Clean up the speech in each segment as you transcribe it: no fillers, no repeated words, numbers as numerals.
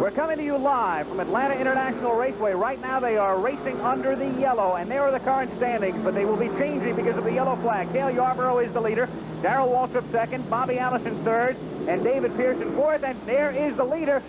We're coming to you live from Atlanta International Raceway. Right now they are racing under the yellow, and there are the current standings, but they will be changing because of the yellow flag. Cale Yarborough is the leader, Darrell Waltrip second, Bobby Allison third, and David Pearson fourth, and there is the leader,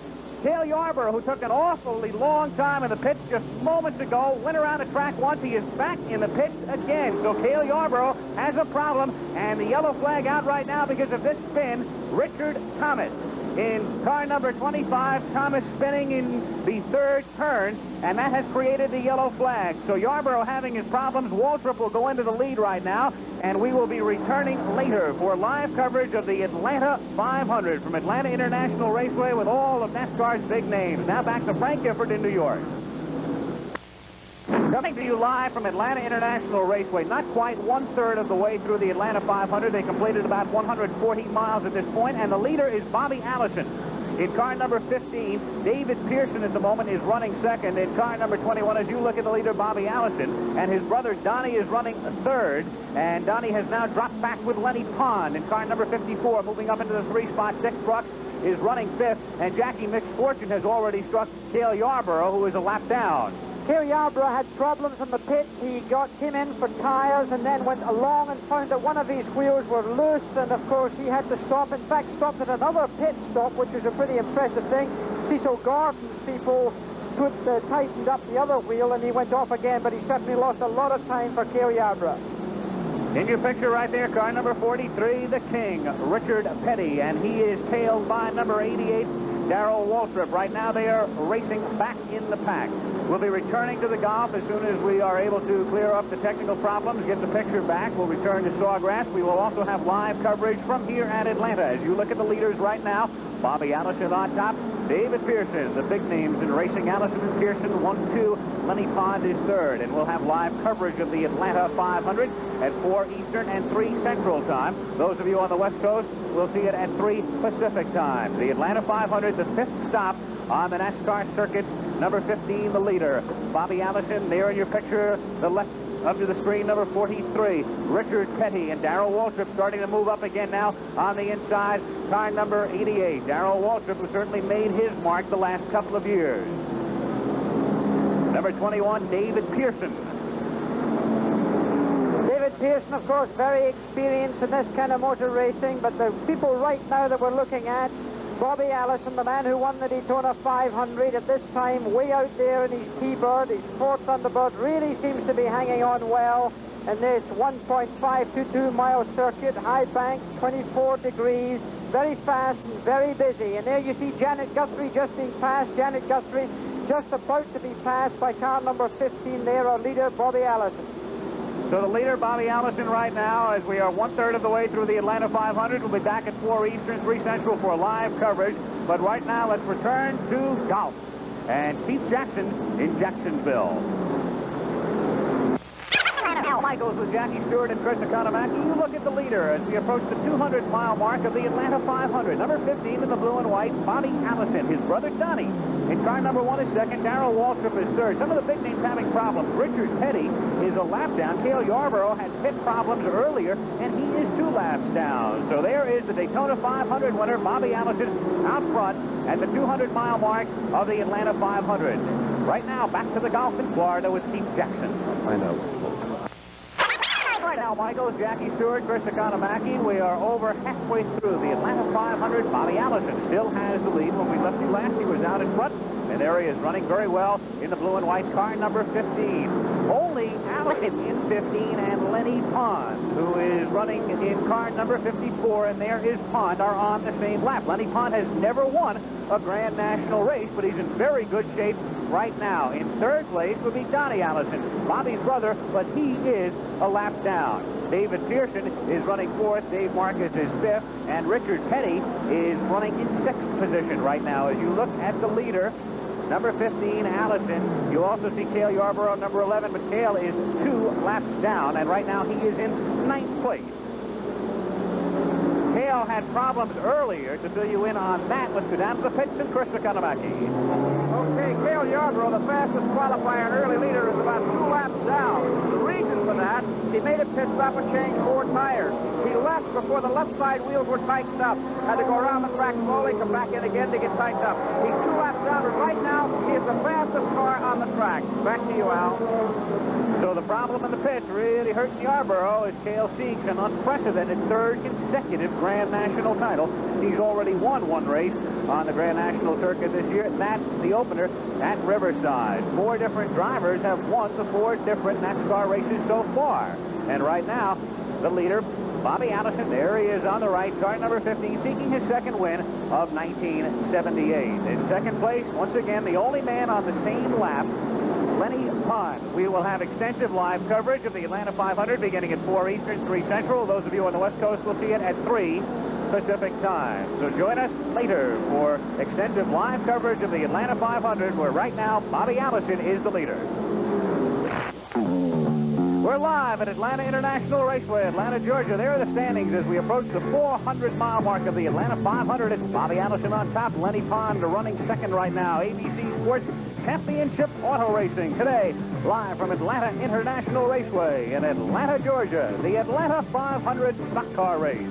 Cale Yarborough, who took an awfully long time in the pits just moments ago, went around the track once. He is back in the pits again. So Cale Yarborough has a problem, and the yellow flag out right now because of this spin. Richard Thomas in car number 25, Thomas spinning in the third turn, and that has created the yellow flag. So Yarborough having his problems. Waltrip will go into the lead right now, and we will be returning later for live coverage of the Atlanta 500 from Atlanta International Raceway with all of NASCAR's big names. Now back to Frank Gifford in New York. Coming to you live from Atlanta International Raceway, not quite one-third of the way through the Atlanta 500. They completed about 140 miles at this point, and the leader is Bobby Allison. In car number 15, David Pearson at the moment is running second. In car number 21, as you look at the leader, Bobby Allison, and his brother Donnie is running third, and Donnie has now dropped back with Lenny Pond. In car number 54, moving up into the 3-spot, Dick Truck is running fifth, and Jackie Mixed Fortune has already struck Cale Yarborough, who is a lap down. Cale Yarborough had problems in the pit. He came in for tires and then went along and found that one of his wheels were loose, and of course he had to stop. In fact, stopped at another pit stop, which is a pretty impressive thing. Cecil Gordon's people tightened up the other wheel, and he went off again, but he certainly lost a lot of time for Cale Yarborough. In your picture right there, car number 43, the King, Richard Petty, and he is tailed by number 88, Darrell Waltrip. Right now they are racing back in the pack. We'll be returning to the golf as soon as we are able to clear up the technical problems, get the picture back. We'll return to Sawgrass. We will also have live coverage from here at Atlanta. As you look at the leaders right now, Bobby Allison on top, David Pearson, the big names in racing. Allison and Pearson 1-2. Lenny Pond is third, and we'll have live coverage of the Atlanta 500 at 4 Eastern and 3 Central time. Those of you on the West Coast will see it at 3 Pacific time. The Atlanta 500, the fifth stop on the NASCAR circuit. Number 15, the leader, Bobby Allison. There in your picture, the left up to the screen, number 43, Richard Petty, and Darrell Waltrip starting to move up again now on the inside. Car number 88, Darrell Waltrip, who certainly made his mark the last couple of years. Number 21, David Pearson. David Pearson, of course, very experienced in this kind of motor racing, but the people right now that we're looking at, Bobby Allison, the man who won the Daytona 500 at this time, way out there in his T-Bird, his fourth Thunderbird, really seems to be hanging on well in this 1.522-mile circuit, high bank, 24 degrees, very fast and very busy. And there you see Janet Guthrie just being passed. Janet Guthrie just about to be passed by car number 15 there, our leader, Bobby Allison. So the leader, Bobby Allison, right now, as we are one-third of the way through the Atlanta 500. We'll be back at 4 Eastern, 3 Central for live coverage. But right now, let's return to golf. And Keith Jackson in Jacksonville. Michaels with Jackie Stewart and Chris Economaki. You look at the leader as we approach the 200-mile mark of the Atlanta 500. Number 15 in the blue and white, Bobby Allison. His brother Donnie in car number 1 is second. Darrell Waltrip is third. Some of the big names having problems. Richard Petty is a lap down. Cale Yarborough had pit problems earlier, and he is 2 laps down. So there is the Daytona 500 winner, Bobby Allison, out front at the 200-mile mark of the Atlanta 500. Right now, back to the golf in Florida with Keith Jackson. I know. Right now, Michael, Jackie Stewart, Chris Economaki. We are over halfway through the Atlanta 500. Bobby Allison still has the lead. When we left you last, he was out in front. And there he is, running very well in the blue and white car number 15. Only Allison in 15 and Lenny Pond, who is running in car number 54, and there is Pond, are on the same lap. Lenny Pond has never won a Grand National race, but he's in very good shape right now. In third place would be Donnie Allison, Bobby's brother, but he is a lap down. David Pearson is running fourth, Dave Marcus is fifth, and Richard Petty is running in sixth position right now. As you look at the leader, number 15, Allison, you also see Cale Yarborough, number 11, but Cale is 2 laps down, and right now he is in ninth place. Cale had problems earlier. To fill you in on that, let's go down to the pits and Chris Economaki. Okay, Cale Yarborough, the fastest qualifier and early leader, is about 2 laps down. The reason for that, he made a pit stop and changed 4 tires. He left before the left side wheels were tightened up. Had to go around the track slowly, come back in again to get tightened up. He's 2 laps down. He is the fastest car on the track. Back to you, Al. So the problem in the pits really hurting Yarborough as Cale seeks an unprecedented third consecutive Grand National title. He's already won one race on the Grand National circuit this year. That's the opener at Riverside. 4 different drivers have won the 4 different NASCAR races so far. And right now, the leader, Bobby Allison, there he is on the right, car number 15, seeking his second win of 1978. In second place, once again, the only man on the same lap, Lenny Pond. We will have extensive live coverage of the Atlanta 500 beginning at 4 Eastern, 3 Central. Those of you on the West Coast will see it at 3 Pacific time. So join us later for extensive live coverage of the Atlanta 500, where right now Bobby Allison is the leader. We're live at Atlanta International Raceway, Atlanta, Georgia. There are the standings as we approach the 400-mile mark of the Atlanta 500. It's Bobby Allison on top, Lenny Pond running second right now. ABC Sports Championship Auto Racing today, live from Atlanta International Raceway in Atlanta, Georgia. The Atlanta 500 stock car race.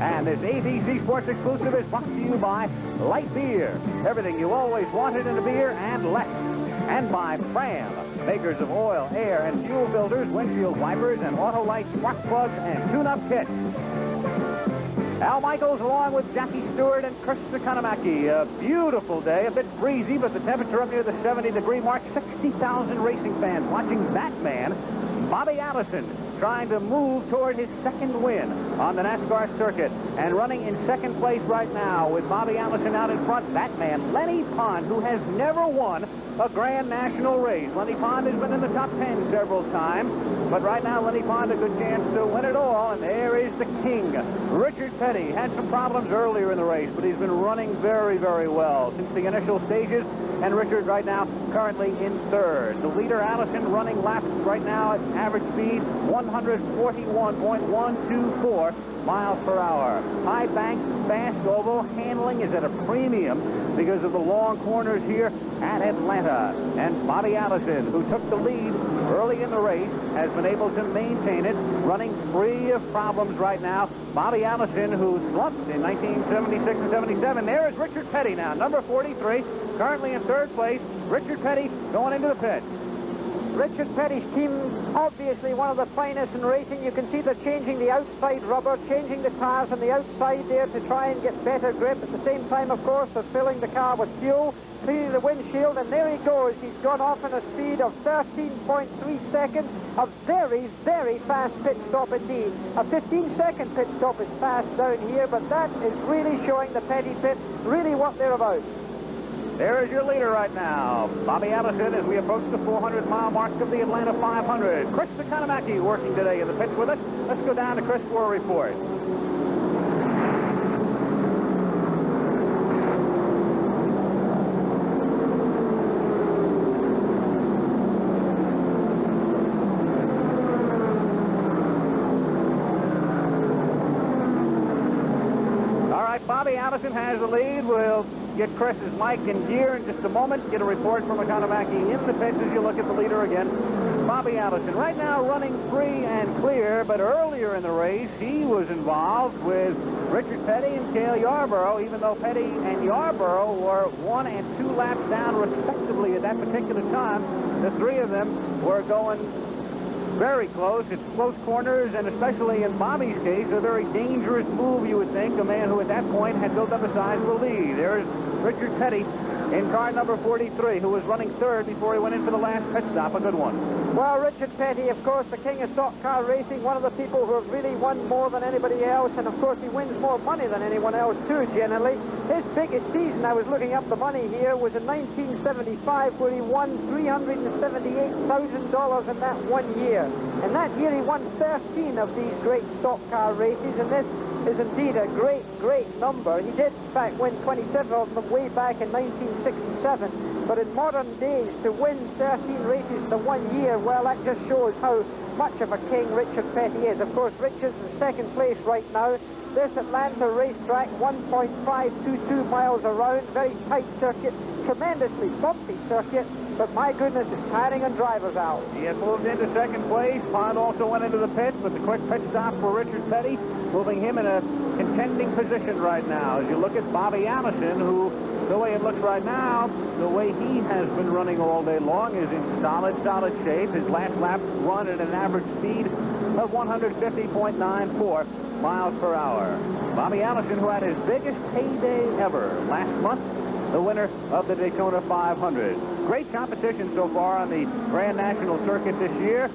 And this ABC Sports exclusive is brought to you by Light Beer. Everything you always wanted in a beer and less. And by Fram, makers of oil, air, and fuel filters, windshield wipers, and auto light spark plugs and tune-up kits. Al Michaels along with Jackie Stewart and Chris Economaki. A beautiful day, a bit breezy, but the temperature up near the 70-degree mark. 60,000 racing fans watching that man, Bobby Allison, trying to move toward his second win on the NASCAR circuit. And running in second place right now with Bobby Allison out in front, that man, Lenny Pond, who has never won a Grand National race. Lenny Pond has been in the top 10 several times, but right now Lenny Pond a good chance to win it all. And there is the king, Richard Petty. Had some problems earlier in the race, but he's been running very, very well since the initial stages. And Richard right now currently in third. The leader, Allison, running laps right now at average speed 141.124 miles per hour. High bank, fast oval, handling is at a premium because of the long corners here at Atlanta. And Bobby Allison, who took the lead early in the race, has been able to maintain it, running free of problems right now. Bobby Allison, who slumped in 1976 and 77. There is Richard Petty now, number 43, currently in third place. Richard Petty going into the pit. Richard Petty's team, obviously one of the finest in racing. You can see they're changing the outside rubber, changing the tires on the outside there to try and get better grip. At the same time, of course, they're filling the car with fuel, cleaning the windshield, and there he goes. He's gone off in a speed of 13.3 seconds. A very, very fast pit stop indeed. A 15-second pit stop is fast down here, but that is really showing the Petty pit really what they're about. There is your leader right now, Bobby Allison, as we approach the 400-mile mark of the Atlanta 500. Chris Economaki working today in the pits with us. Let's go down to Chris for a report. All right, Bobby Allison has the lead. We'll get Chris's mic in gear in just a moment. Get a report from Economaki in the pits as you look at the leader again. Bobby Allison right now running free and clear, but earlier in the race he was involved with Richard Petty and Cale Yarborough, even though Petty and Yarborough were 1 and 2 laps down respectively at that particular time. The three of them were going very close. It's close corners, and especially in Bobby's case, a very dangerous move, you would think, a man who at that point had built up a sizable lead. There's Richard Petty in car number 43, who was running third before he went in for the last pit stop. A good one. Well, Richard Petty, of course, the king of stock car racing, one of the people who have really won more than anybody else, and of course he wins more money than anyone else too, generally. His biggest season, I was looking up the money here, was in 1975, where he won $378,000 in that 1 year. And that year he won 13 of these great stock car races, and this is indeed a great, great number. He did, in fact, win 27 of them way back in 1967. But in modern days, to win 13 races in the 1 year, well, that just shows how much of a king Richard Petty is. Of course, Richard's in second place right now. This Atlanta racetrack, 1.522 miles around, very tight circuit, tremendously bumpy circuit, but my goodness, it's tiring on drivers out. He has moved into second place. Pond also went into the pits, but the quick pit stop for Richard Petty, moving him in a contending position right now. As you look at Bobby Allison, who the way it looks right now, the way he has been running all day long is in solid shape. His last lap run at an average speed of 150.94 miles per hour. Bobby Allison, who had his biggest heyday ever last month, the winner of the Daytona 500. Great competition so far on the Grand National Circuit this year.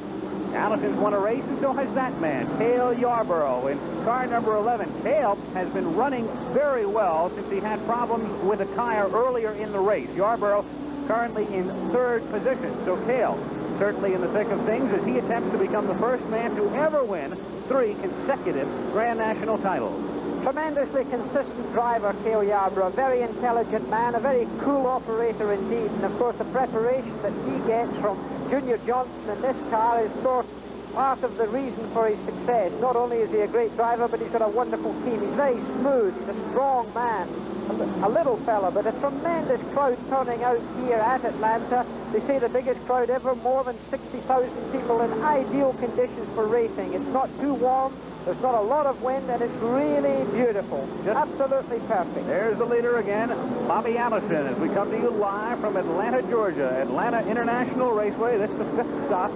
Allison's won a race, and so has that man, Cale Yarborough, in car number 11. Cale has been running very well since he had problems with a tire earlier in the race. Yarborough currently in 3rd position, so Cale certainly in the thick of things as he attempts to become the first man to ever win 3 consecutive Grand National titles. Tremendously consistent driver, Cale Yarborough. Very intelligent man, a very cool operator indeed. And of course, the preparation that he gets from Junior Johnson in this car is, of course, part of the reason for his success. Not only is he a great driver, but he's got a wonderful team. He's very smooth. He's a strong man. A little fella, but a tremendous crowd turning out here at Atlanta. They say the biggest crowd ever, more than 60,000 people in ideal conditions for racing. It's not too warm. There's not a lot of wind, and it's really beautiful. Just absolutely perfect. There's the leader again, Bobby Allison, as we come to you live from Atlanta, Georgia. Atlanta International Raceway. This is the 5th stop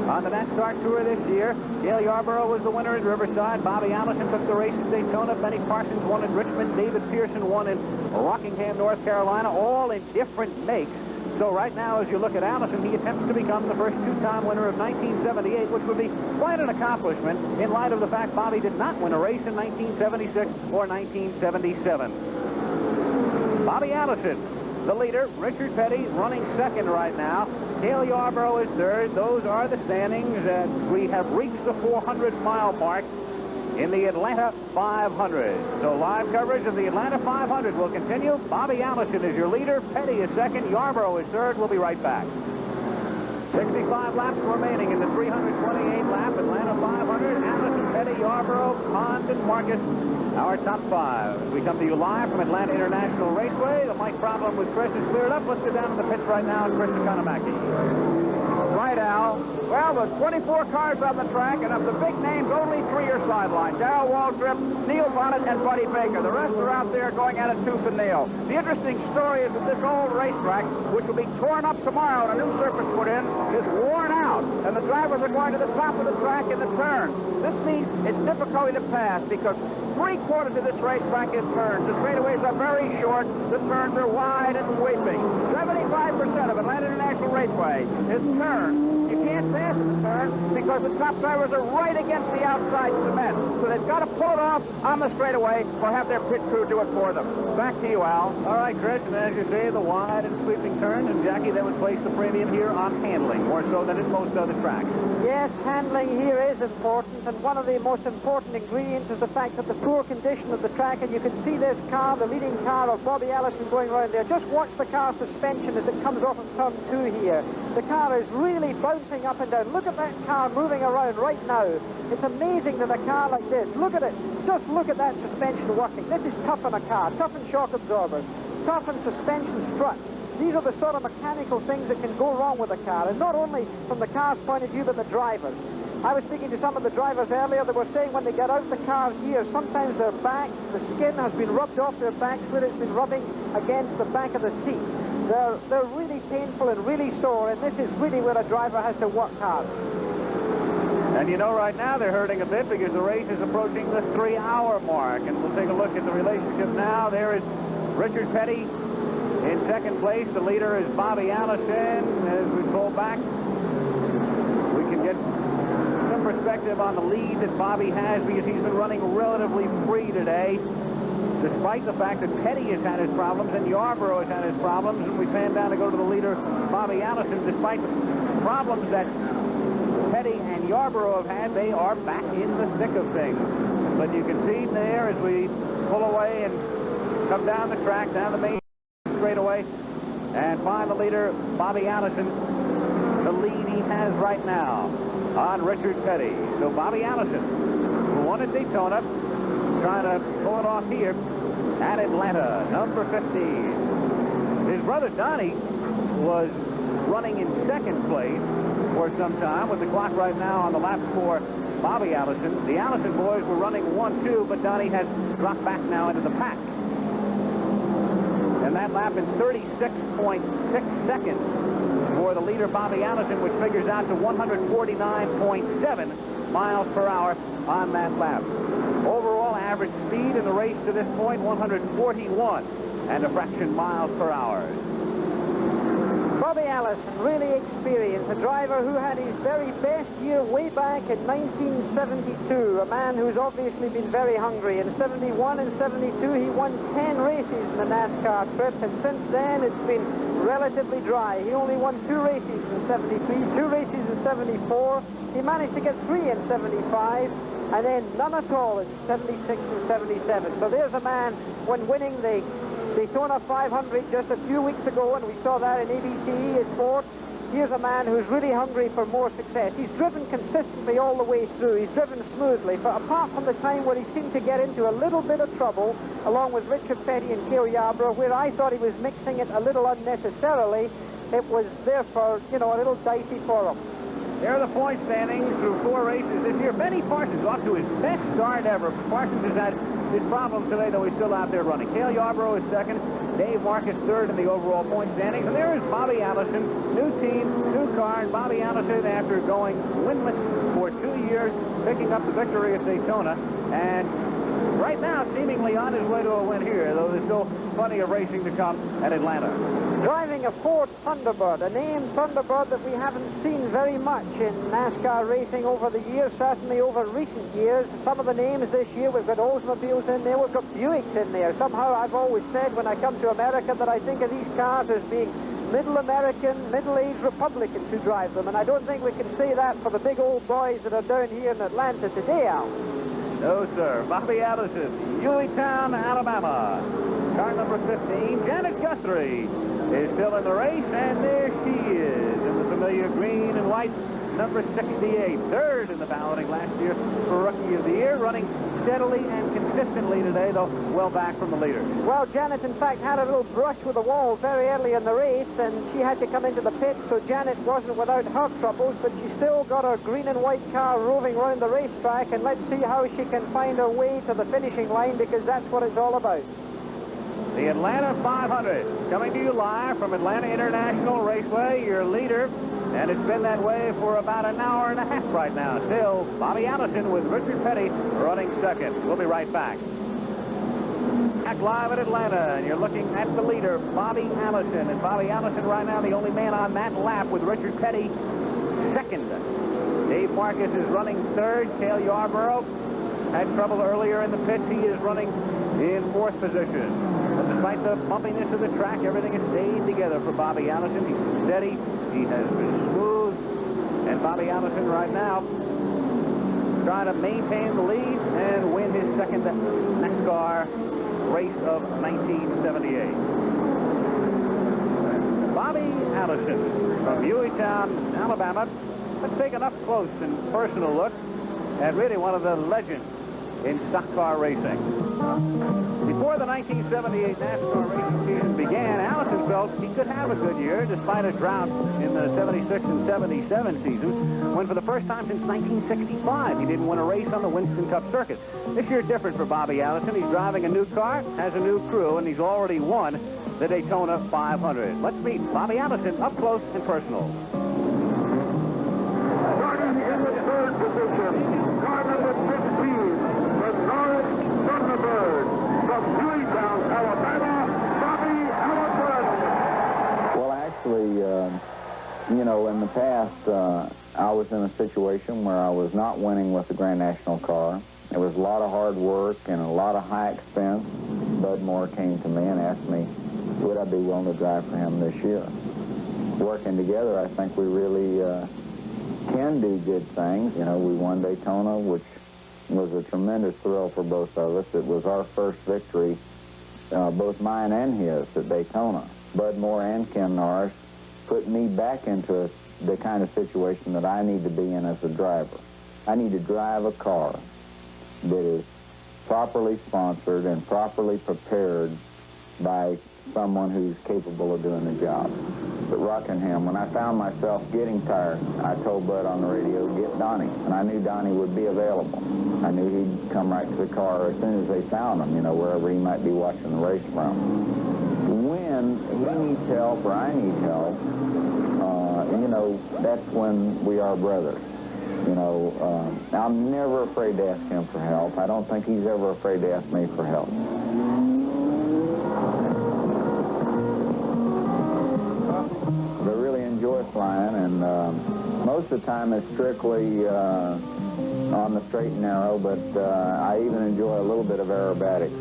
on the NASCAR Tour this year. Cale Yarborough was the winner at Riverside. Bobby Allison took the race at Daytona. Benny Parsons won in Richmond. David Pearson won in Rockingham, North Carolina, all in different makes. So right now, as you look at Allison, he attempts to become the first 2-time winner of 1978, which would be quite an accomplishment in light of the fact Bobby did not win a race in 1976 or 1977. Bobby Allison, the leader. Richard Petty running 2nd right now. Cale Yarborough is 3rd. Those are the standings. We have reached the 400-mile mark in the Atlanta 500. So live coverage of the Atlanta 500 will continue. Bobby Allison is your leader. Petty is 2nd. Yarborough is 3rd. We'll be right back. 65 laps remaining in the 328 lap Atlanta 500. Allison, Petty, Yarborough, Pond, and Marcus, our top 5. We come to you live from Atlanta International Raceway. The mic problem with Chris is cleared up. Let's go down to the pits right now and Chris Economaki. Right, Al. Well, there's 24 cars on the track, and of the big names, only 3 are sidelined. Darrell Waltrip, Neil Bonnet, and Buddy Baker. The rest are out there going at it tooth and nail. The interesting story is that this old racetrack, which will be torn up tomorrow and a new surface put in, is worn out, and the drivers are going to the top of the track in the turn. This means it's difficult to pass because 3/4 of this racetrack is turns. The straightaways are very short. The turns are wide and sweeping. 75% of Atlanta International Raceway is turns. You can't pass in the turn because the top drivers are right against the outside cement. So they've got to pull it off on the straightaway or have their pit crew do it for them. Back to you, Al. All right, Chris, and as you say, the wide and sweeping turns, and Jackie, that would place the premium here on handling, more so than in most other tracks. Yes, handling here is important, and one of the most important ingredients is the fact that the poor condition of the track, and you can see this car, the leading car of Bobby Allison going around there. Just watch the car suspension as it comes off of turn 2 here. The car is really bouncing up and down. Look at that car moving around right now. It's amazing that a car like this, look at it, just look at that suspension working. This is tough on a car, tough on shock absorbers, tough on suspension struts. These are the sort of mechanical things that can go wrong with a car, and not only from the car's point of view, but the drivers. I was speaking to some of the drivers earlier that were saying when they get out the car's gear, sometimes their back, the skin has been rubbed off their backs where it's been rubbing against the back of the seat. They're really painful and really sore, and this is really where a driver has to work hard. And you know, right now they're hurting a bit because the race is approaching the 3-hour mark. And we'll take a look at the relationship now. There is Richard Petty in 2nd place. The leader is Bobby Allison. As we pull back, we can get some perspective on the lead that Bobby has because he's been running relatively free today, despite the fact that Petty has had his problems and Yarborough has had his problems. And we pan down to go to the leader, Bobby Allison. Despite the problems that Petty and Yarborough have had, they are back in the thick of things. But you can see there as we pull away and come down the track, down the main straightaway, and find the leader, Bobby Allison, the lead he has right now on Richard Petty. So Bobby Allison, who won at Daytona, trying to pull it off here at Atlanta, number 15. His brother Donnie was running in 2nd place for some time with the clock right now on the lap for Bobby Allison. The Allison boys were running 1-2, but Donnie has dropped back now into the pack. And that lap in 36.6 seconds for the leader, Bobby Allison, which figures out to 149.7 miles per hour on that lap. Overall average speed in the race to this point, 141 and a fraction miles per hour. Bobby Allison, really experienced, a driver who had his very best year way back in 1972, a man who's obviously been very hungry. In 71 and 72, he won 10 races in the NASCAR trip, and since then it's been relatively dry. He only won 2 races in 73, 2 races in 74. He managed to get 3 in 75, and then none at all in 76 and 77. So there's a man, when winning the Daytona 500 just a few weeks ago, and we saw that in ABC Sports. Here's a man who's really hungry for more success. He's driven consistently all the way through. He's driven smoothly, but apart from the time where he seemed to get into a little bit of trouble, along with Richard Petty and Cale Yarborough, where I thought he was mixing it a little unnecessarily, it was therefore, you know, a little dicey for him. There are the point standings through 4 races this year. Benny Parsons off to his best start ever. Parsons has had his problems today, though he's still out there running. Cale Yarborough is second. Dave Marcus third in the overall point standings. And there is Bobby Allison, new team, new car. And Bobby Allison, after going winless for 2 years, picking up the victory at Daytona. And right now, seemingly on his way to a win here, though there's still plenty of racing to come at Atlanta. Driving a Ford Thunderbird, a named Thunderbird that we haven't seen very much in NASCAR racing over the years, certainly over recent years. Some of the names this year, we've got Oldsmobiles in there, we've got Buicks in there. Somehow I've always said when I come to America that I think of these cars as being middle American, middle-aged Republicans who drive them, and I don't think we can say that for the big old boys that are down here in Atlanta today, Al. No, sir. Bobby Allison, Hueytown, Alabama. Car number 15, Janet Guthrie, is still in the race, and there she is in the familiar green and white, number 68. Third in the balloting last year for Rookie of the Year, running steadily and consistently today, though well back from the leader. Well, Janet, in fact, had a little brush with the wall very early in the race, and she had to come into the pit, so Janet wasn't without her troubles, but she still got her green and white car roving around the racetrack, and let's see how she can find her way to the finishing line, because that's what it's all about. The Atlanta 500, coming to you live from Atlanta International Raceway, your leader, and it's been that way for about an hour and a half right now. Still, Bobby Allison with Richard Petty running second. We'll be right back. Back live at Atlanta, and you're looking at the leader, Bobby Allison. And Bobby Allison right now, the only man on that lap with Richard Petty second. Dave Marcus is running third. Cale Yarborough had trouble earlier in the pits. He is running in 4th position. But despite the bumpiness of the track, everything has stayed together for Bobby Allison. He's been steady. He has been smooth. And Bobby Allison right now trying to maintain the lead and win his second NASCAR race of 1978. Bobby Allison from Hueytown, Alabama. Let's take an up-close and personal look at really one of the legends in stock car racing. Before the 1978 NASCAR racing season began, Allison felt he could have a good year despite a drought in the 76 and 77 seasons, when for the first time since 1965 he didn't win a race on the Winston Cup circuit. This year different for Bobby Allison. He's driving a new car, has a new crew, and he's already won the Daytona 500. Let's meet Bobby Allison up close and personal. Starting in the 3rd position, car number 15, the Norris Thunderbird from Hueytown, Alabama, Bobby Allison. Well, actually, you know, in the past, I was in a situation where I was not winning with the Grand National car. It was a lot of hard work and a lot of high expense. Bud Moore came to me and asked me, would I be willing to drive for him this year? Working together, I think we really can do good things. You know, we won Daytona, which was a tremendous thrill for both of us. It was our first victory, both mine and his, at Daytona. Bud Moore and Ken Norris put me back into the kind of situation that I need to be in as a driver. I need to drive a car that is properly sponsored and properly prepared by someone who's capable of doing the job. But Rockingham, when I found myself getting tired, I told Bud on the radio, get Donnie. And I knew Donnie would be available. I knew he'd come right to the car as soon as they found him, you know, wherever he might be watching the race from. When when he needs help or I need help, you know, that's when we are brothers. You know, I'm never afraid to ask him for help. I don't think he's ever afraid to ask me for help. I really enjoy flying, and most of the time it's strictly on the straight and narrow, but I even enjoy a little bit of aerobatics.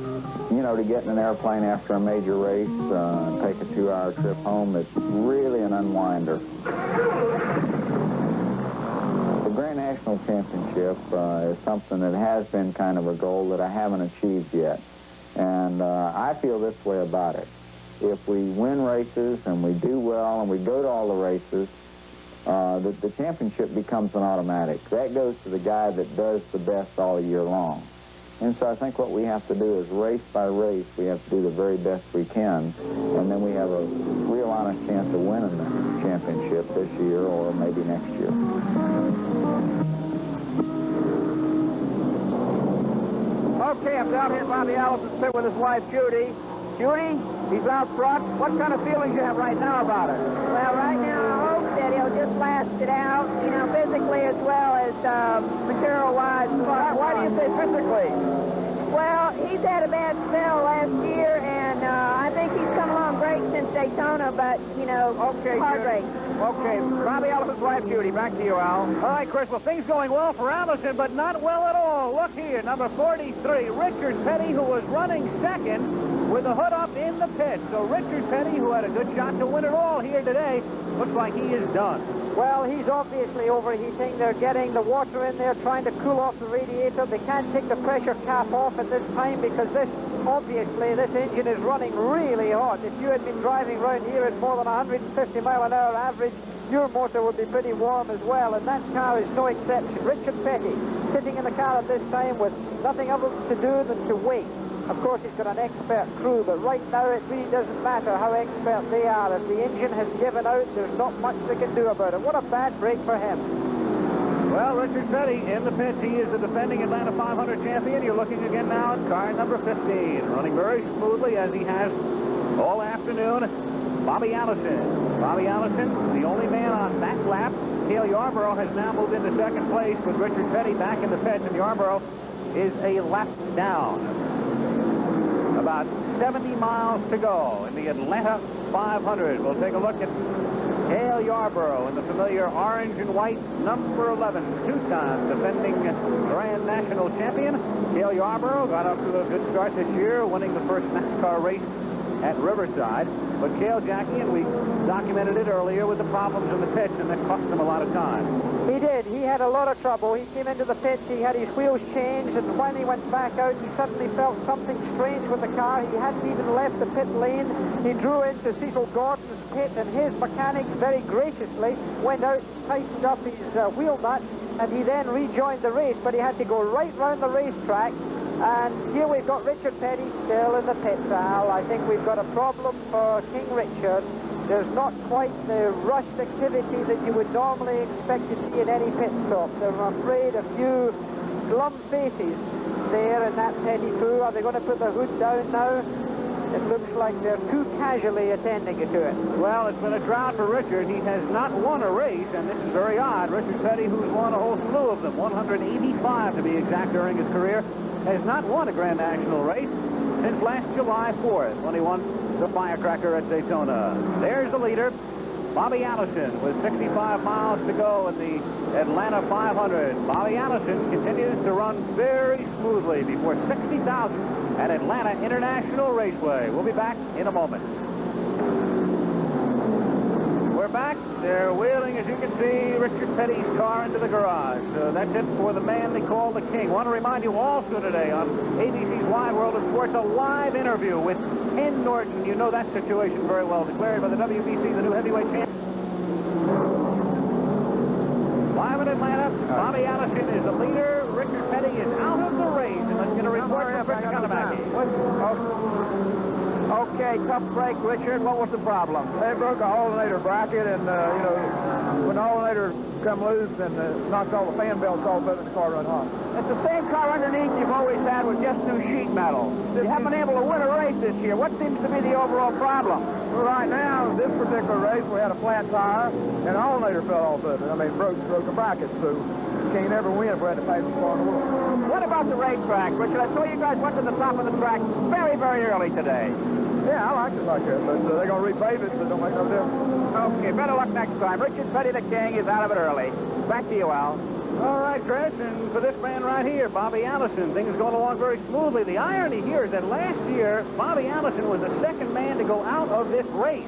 You know, to get in an airplane after a major race, take a 2-hour trip home, it's really an unwinder. The Grand National Championship is something that has been kind of a goal that I haven't achieved yet. And I feel this way about it. If we win races and we do well and we go to all the races, the championship becomes an automatic. That goes to the guy that does the best all year long. And so I think what we have to do is race by race, we have to do the very best we can, and then we have a real honest chance of winning the championship this year or maybe next year. Okay, I'm down here at Bobby Allison's pit with his wife, Judy. Judy, he's out front. What kind of feelings you have right now about it? Well, right now I hope that he'll just last it out, you know, physically as well as material-wise. Why do you say physically? Well, he's had a bad spell last year, and I think he's come along great since Daytona, but, you know, hard race. Okay, Bobby Allison's wife, Judy. Back to you, Al. All right, Chris, well, things going well for Allison, but not well at all. Look here, number 43, Richard Petty, who was running second with the hood up in the pit. So Richard Petty, who had a good shot to win it all here today, looks like he is done. Well, he's obviously overheating. They're getting the water in there, trying to cool off the radiator. They can't take the pressure cap off at this time because obviously, this engine is running really hot. If you had been driving around here at more than 150 mile an hour average, your motor would be pretty warm as well, and that car is no exception. Richard Petty sitting in the car at this time with nothing else to do than to wait. Of course, he's got an expert crew, but right now it really doesn't matter how expert they are. If the engine has given out, there's not much they can do about it. What a bad break for him. Well, Richard Petty in the pits. He is the defending Atlanta 500 champion. You're looking again now at car number 15, running very smoothly as he has all afternoon. Bobby Allison. Bobby Allison, the only man on that lap. Cale Yarborough has now moved into second place with Richard Petty back in the pits, and Yarborough is a lap down. About 70 miles to go in the Atlanta 500. We'll take a look at Cale Yarborough in the familiar orange and white number 11, two-time defending Grand National champion. Cale Yarborough got off to a good start this year, winning the first NASCAR race at Riverside. But Cale, Jackie, and we documented it earlier with the problems in the pits, and that cost him a lot of time. He did. He had a lot of trouble. He came into the pits, he had his wheels changed, and when he went back out, he suddenly felt something strange with the car. He hadn't even left the pit lane. He drew into Cecil Gordon's pit, and his mechanics very graciously went out and tightened up his wheel nuts, and he then rejoined the race, but he had to go right round the racetrack. And here we've got Richard Petty still in the pits, Al. I think we've got a problem for King Richard. There's not quite the rushed activity that you would normally expect to see in any pit stop. I'm afraid a few glum faces there in that Petty crew. Are they going to put the hood down now? It looks like they're too casually attending to it. Well, it's been a drought for Richard. He has not won a race, and this is very odd. Richard Petty, who's won a whole slew of them, 185 to be exact during his career, has not won a Grand National race since last July 4th when he won the firecracker at Daytona. There's the leader, Bobby Allison, with 65 miles to go in the Atlanta 500. Bobby Allison continues to run very smoothly before 60,000 at Atlanta International Raceway. We'll be back in a moment. We're back. They're wheeling, as you can see, Richard Petty's car into the garage. So that's it for the man they call the King. Want to remind you also today on ABC's Wide World of Sports, a live interview with Ken Norton. You know that situation very well. Declared by the WBC the new heavyweight champion. Live in Atlanta, Bobby Allison is the leader. Richard Petty is out of the race. And let's get a report from Chris Kalamaki. Okay, tough break, Richard. What was the problem? They broke a alternator bracket, and, you know, when the alternator come loose and knocked all the fan belts off of it, and the car run hot. It's the same car underneath you've always had with just new sheet metal. You haven't been able to win a race this year. What seems to be the overall problem? Well, right now, this particular race, we had a flat tire, and the alternator fell off of it. I mean, broke a bracket, so you can't ever win if we had to pass the car in the world. What about the racetrack, Richard? I saw you guys went to the top of the track very, very early today. Yeah, I like it like that, but they're going to repave it, so it don't make no difference. Okay, better luck next time. Richard Petty, the King, is out of it early. Back to you, Al. All right, Chris, and for this man right here, Bobby Allison, things going along very smoothly. The irony here is that last year, Bobby Allison was the second man to go out of this race.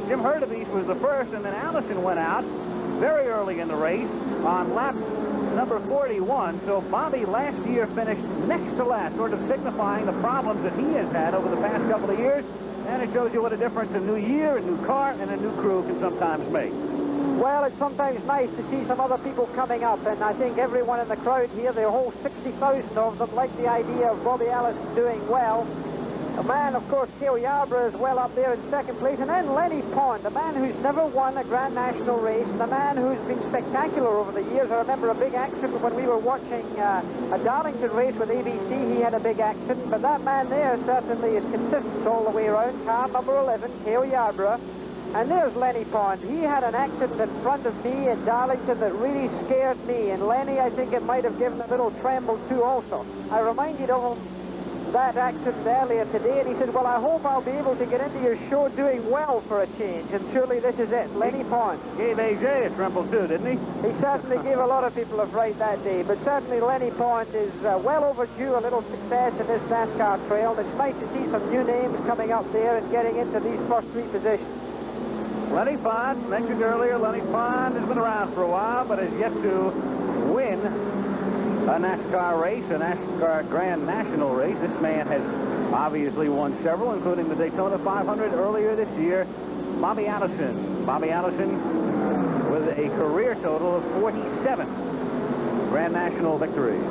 Jim Hurtubise was the first, and then Allison went out very early in the race on lap number 41. So Bobby last year finished next to last, sort of signifying the problems that he has had over the past couple of years. And it shows you what a difference a new year, a new car, and a new crew can sometimes make. Well, it's sometimes nice to see some other people coming up, and I think everyone in the crowd here, the whole 60,000 of them, like the idea of Bobby Allison doing well. A man, of course, Cale Yarborough is well up there in second place, and then Lenny Pond, a man who's never won a Grand National race, and a man who's been spectacular over the years. I remember a big accident when we were watching a Darlington race with ABC. He had a big accident, but that man there certainly is consistent all the way around. Car number 11, Cale Yarborough. And there's Lenny Pond. He had an accident in front of me at Darlington that really scared me, and Lenny, I think it might have given a little tremble too also. I reminded of him that accident earlier today, and he said, well, I hope I'll be able to get into your show doing well for a change, and surely this is it. Lenny Pond. Gave AJ a tremble too, didn't he? He certainly gave a lot of people a fright that day, but certainly Lenny Pond is well overdue a little success in this NASCAR trail, and it's nice to see some new names coming up there and getting into these first three positions. Lenny Pond, mentioned earlier, Lenny Pond has been around for a while, but has yet to win a NASCAR race, a NASCAR Grand National race. This man has obviously won several, including the Daytona 500 earlier this year. Bobby Allison. Bobby Allison with a career total of 47 Grand National victories.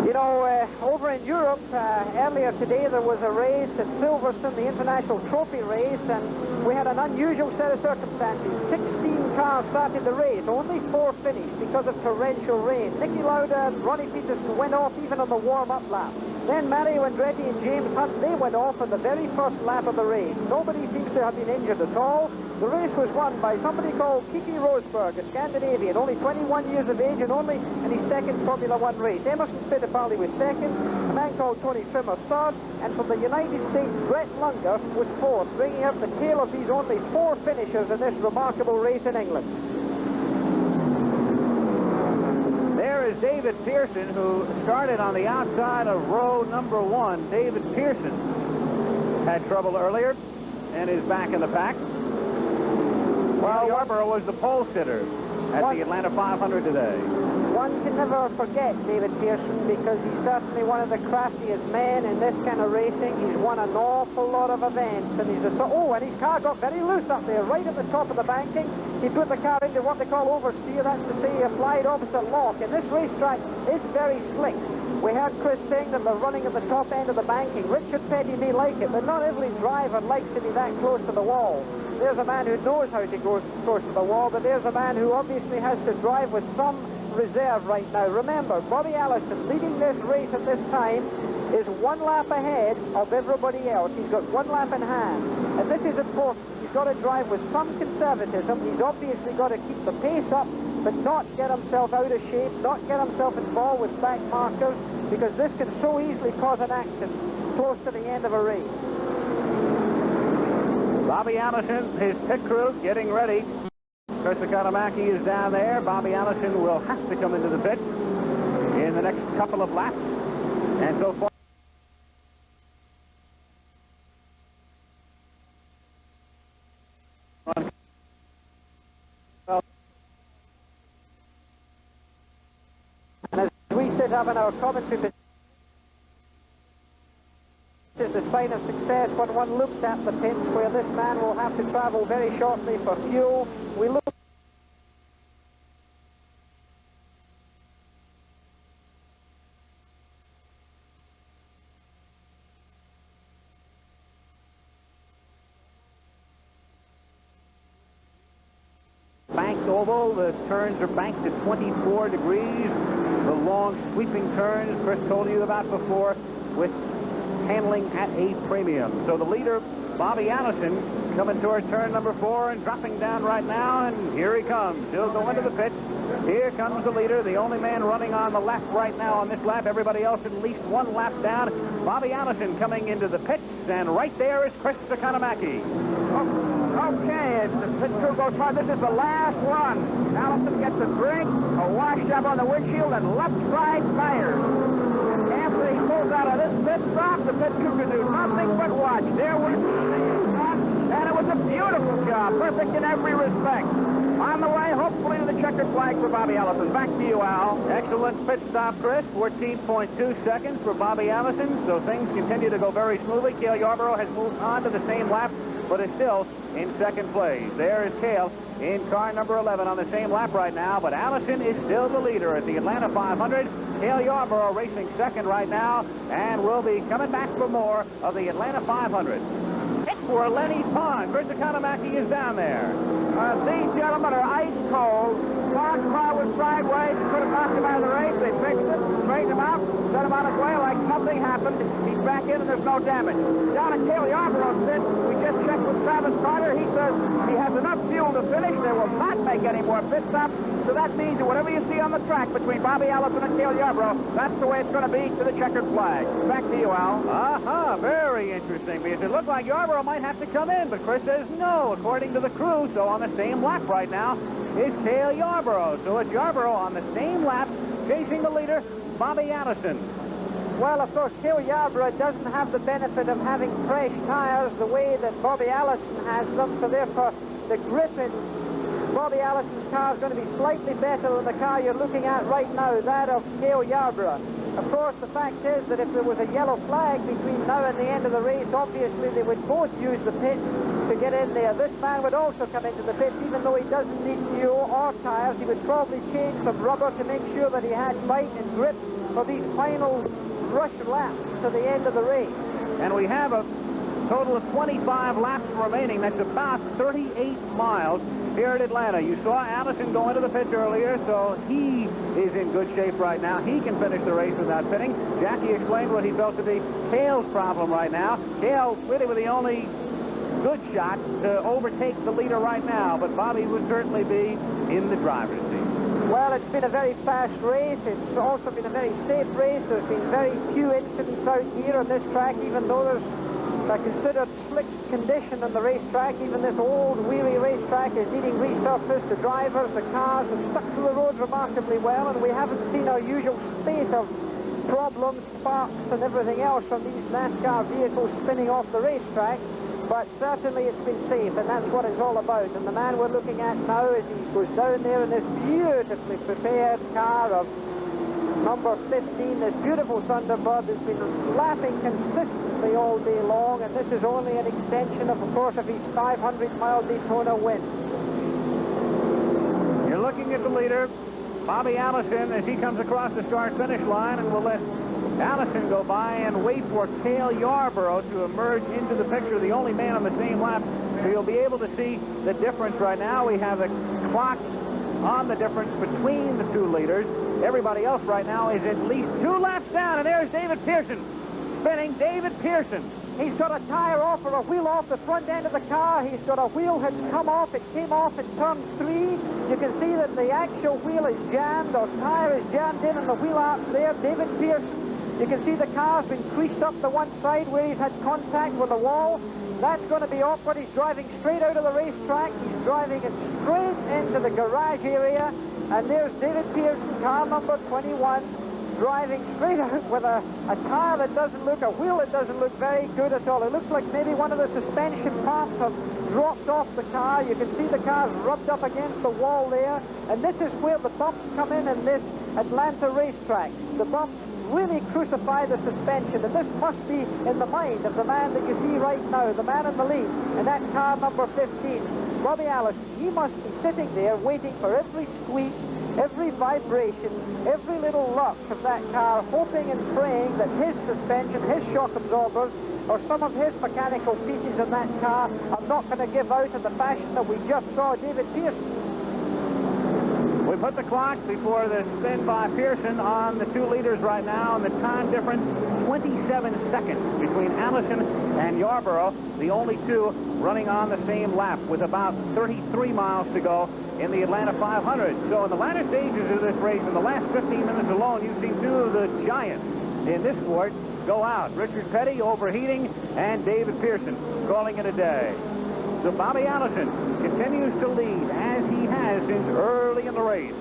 You know, over in Europe, earlier today there was a race at Silverstone, the International Trophy race, and we had an unusual set of circumstances. 16 cars started the race, only 4 finished because of torrential rain. Nicky Lauda and Ronnie Peterson went off even on the warm-up lap. Then Mario Andretti and James Hunt, they went off on the very first lap of the race. Nobody seems to have been injured at all. The race was won by somebody called Kiki Rosberg, a Scandinavian, only 21 years of age and only in his second Formula One race. Emerson Fittipaldi was second, a man called Tony Trimmer third, and from the United States, Brett Lunger was fourth, bringing up the tail of these only 4 finishers in this remarkable race in England. There is David Pearson, who started on the outside of row number 1. David Pearson had trouble earlier and is back in the pack. Well, Yarborough was the pole sitter at the Atlanta 500 today. One can never forget David Pearson because he's certainly one of the craftiest men in this kind of racing. He's won an awful lot of events, and he's and his car got very loose up there, right at the top of the banking. He put the car into what they call oversteer, that's to say applied opposite lock, and this racetrack is very slick. We heard Chris saying that they're running at the top end of the banking. Richard Petty may like it, but not every driver likes to be that close to the wall. There's a man who knows how to go close to the wall, but there's a man who obviously has to drive with some reserve right now. Remember, Bobby Allison leading this race at this time is 1 lap ahead of everybody else. He's got 1 lap in hand, and this is important. He's got to drive with some conservatism. He's obviously got to keep the pace up, but not get himself out of shape, not get himself involved with back markers, because this can so easily cause an accident close to the end of a race. Bobby Allison, his pit crew, getting ready. Chris Economaki is down there. Bobby Allison will have to come into the pit in the next couple of laps. And so far, and as we sit up in our commentary position, is the sign of success when one looks at the pits where this man will have to travel very shortly for fuel. We look oval. The turns are banked at 24 degrees. The long sweeping turns Chris told you about before, with handling at a premium. So the leader, Bobby Allison, coming toward turn number 4 and dropping down right now, and here he comes. He'll go into the pits. Here comes the leader, the only man running on the left right now on this lap. Everybody else at least one lap down. Bobby Allison coming into the pits, and right there is Chris Economaki. Okay, as the pit crew goes by, this is the last one. Allison gets a drink, a wash job on the windshield, and left side tires. After he pulls out of this pit stop, the pit crew can do nothing but watch. There was and it was a beautiful job, perfect in every respect. On the way, hopefully, to the checkered flag for Bobby Allison. Back to you, Al. Excellent pit stop, Chris. 14.2 seconds for Bobby Allison, so things continue to go very smoothly. Cale Yarborough has moved on to the same lap, but is still in second place. There is Cale in car number 11 on the same lap right now, but Allison is still the leader at the Atlanta 500. Cale Yarborough racing second right now, and will be coming back for more of the Atlanta 500. For Lenny Pond. Chris Economaki is down there. These gentlemen are ice cold. Pond's car was sideways. Could have knocked him out of the race. They fixed it, straightened him out, set him on his way like nothing happened. He's back in and there's no damage. Down at Cale Yarborough's pit, we just checked with Travis Carter. He says he has enough fuel to finish. They will not make any more pit stops. So that means that whatever you see on the track between Bobby Allison and Cale Yarborough, that's the way it's going to be to the checkered flag. Back to you, Al. Very interesting, because it looked like Yarborough might have to come in, but Chris says no, according to the crew. So on the same lap right now is Cale Yarborough. So it's Yarborough on the same lap, chasing the leader, Bobby Allison. Well, of course, Cale Yarborough doesn't have the benefit of having fresh tires the way that Bobby Allison has them, so therefore the grip in Bobby Allison's car is going to be slightly better than the car you're looking at right now, that of Cale Yarborough. Of course, the fact is that if there was a yellow flag between now and the end of the race, obviously they would both use the pits to get in there. This man would also come into the pits, even though he doesn't need fuel or tires. He would probably change some rubber to make sure that he had bite and grip for these final rush laps to the end of the race. And we have a total of 25 laps remaining. That's about 38 miles here at Atlanta. You saw Allison go into the pits earlier, so he is in good shape right now. He can finish the race without pitting. Jackie explained what he felt to be Cale's problem right now. Cale really with the only good shot to overtake the leader right now, but Bobby would certainly be in the driver's seat. Well, it's been a very fast race. It's also been a very safe race. There's been very few incidents out here on this track, even though there's a considered slick condition on the racetrack. Even this old, weary racetrack is needing resurfaced. The drivers, the cars have stuck to the road remarkably well, and we haven't seen our usual spate of problems, sparks, and everything else from these NASCAR vehicles spinning off the racetrack. But certainly it's been safe, and that's what it's all about. And the man we're looking at now, as he goes down there in this beautifully prepared car of number 15, this beautiful Thunderbird has been lapping consistently all day long, and this is only an extension, of course, of his 500-mile Daytona win. You're looking at the leader, Bobby Allison, as he comes across the start-finish line, and we'll let Allison go by and wait for Cale Yarborough to emerge into the picture, the only man on the same lap. So you'll be able to see the difference right now. We have a clock on the difference between the two leaders. Everybody else right now is at least 2 laps down, and there's David Pearson spinning. David Pearson. He's got a tire off or a wheel off the front end of the car. He's got a wheel that's come off. It came off in turn 3. You can see that the actual wheel is jammed, or tire is jammed in, and the wheel arch there. David Pearson. You can see the car's been creased up the one side where he's had contact with the wall. That's going to be awkward. He's driving straight out of the racetrack. He's driving it straight into the garage area. And there's David Pearson, car number 21, driving straight out with a tire that doesn't look, a wheel that doesn't look very good at all. It looks like maybe one of the suspension parts have dropped off the car. You can see the car's rubbed up against the wall there. And this is where the bumps come in this Atlanta racetrack. The bumps really crucify the suspension, and this must be in the mind of the man that you see right now, the man in the lead, and that car number 15, Bobby Allison. He must be sitting there waiting for every squeak, every vibration, every little luck of that car, hoping and praying that his suspension, his shock absorbers, or some of his mechanical pieces in that car are not going to give out in the fashion that we just saw David Pearson. We put the clock before the spin by Pearson on the two leaders right now, and the time difference, 27 seconds between Allison and Yarborough, the only two running on the same lap with about 33 miles to go in the Atlanta 500. So in the latter stages of this race, in the last 15 minutes alone, you've seen two of the giants in this sport go out. Richard Petty overheating, and David Pearson calling it a day. So Bobby Allison continues to lead as he has since early in the race.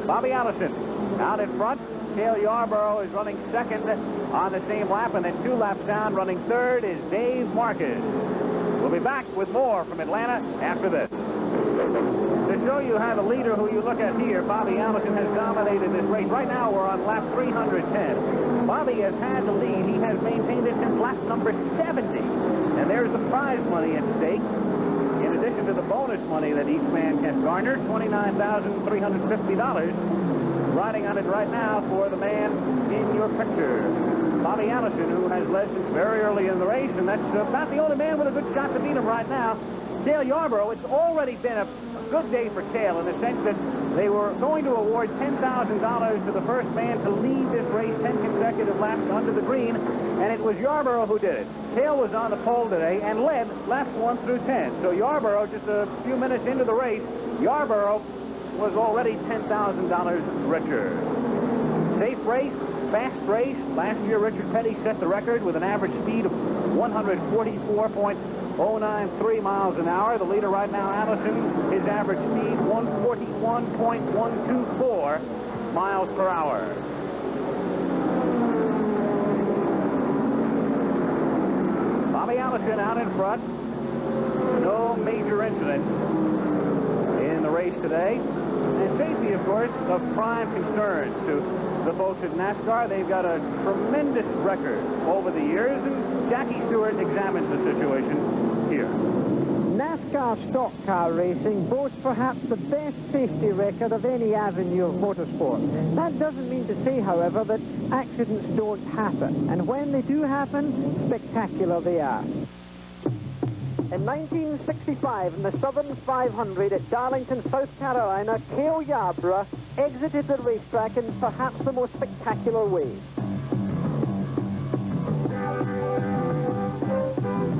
Bobby Allison out in front. Cale Yarborough is running second on the same lap, and then 2 laps down, running third is Dave Marquez. We'll be back with more from Atlanta after this. To show you how the leader who you look at here, Bobby Allison, has dominated this race. Right now we're on lap 310. Bobby has had the lead. He has maintained it since lap number 70. And there's the prize money at stake. In addition to the bonus money that each man can garner, $29,350. Riding on it right now for the man in your picture, Bobby Allison, who has led since very early in the race, and that's about the only man with a good shot to beat him right now. Cale Yarborough, it's already been a good day for Cale in the sense that they were going to award $10,000 to the first man to lead this race 10 consecutive laps under the green, and it was Yarborough who did it. Cale was on the pole today and led laps 1 through 10. So Yarborough, just a few minutes into the race, Yarborough was already $10,000 richer. Safe race, fast race. Last year, Richard Petty set the record with an average speed of 144.093 miles an hour. The leader right now, Allison, his average speed, 141.124 miles per hour. Bobby Allison out in front. No major incidents in the race today. And safety, of course, of prime concern to the folks at NASCAR. They've got a tremendous record over the years, and Jackie Stewart examines the situation here. NASCAR stock car racing boasts perhaps the best safety record of any avenue of motorsport. That doesn't mean to say, however, that accidents don't happen. And when they do happen, spectacular they are. In 1965, in the Southern 500 at Darlington, South Carolina, Cale Yarborough exited the racetrack in perhaps the most spectacular way.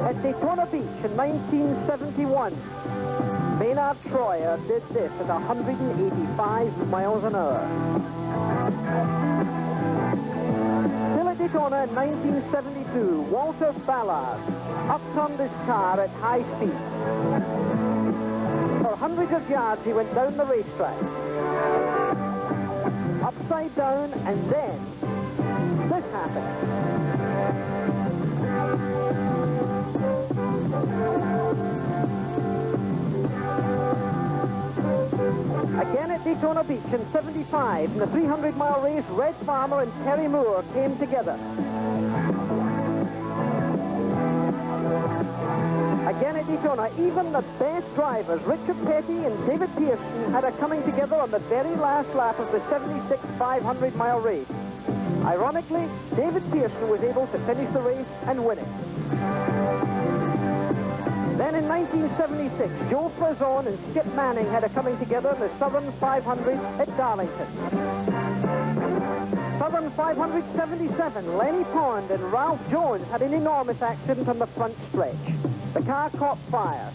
At Daytona Beach in 1971, Maynard Troyer did this at 185 miles an hour. Still at Daytona in 1972, Walter Ballard upturned his car at high speed. For hundreds of yards, he went down the racetrack, upside down, and then this happened. Again at Daytona Beach in 75, in the 300-mile race, Red Farmer and Terry Moore came together. Again at Daytona, even the best drivers, Richard Petty and David Pearson, had a coming together on the very last lap of the 76 500-mile race. Ironically, David Pearson was able to finish the race and win it. Then in 1976, Joe Frazon and Skip Manning had a coming together in the Southern 500 at Darlington. Southern 577, Lenny Pond and Ralph Jones had an enormous accident on the front stretch. The car caught fire.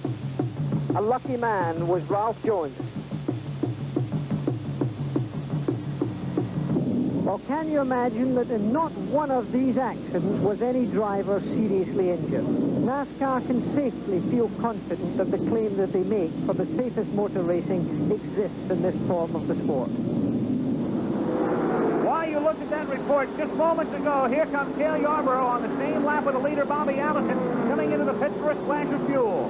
A lucky man was Ralph Jones. Well, can you imagine that in not one of these accidents was any driver seriously injured? NASCAR can safely feel confident that the claim that they make for the safest motor racing exists in this form of the sport. While you looked at that report just moments ago, here comes Cale Yarborough on the same lap with the leader, Bobby Allison, coming into the pit for a splash of fuel.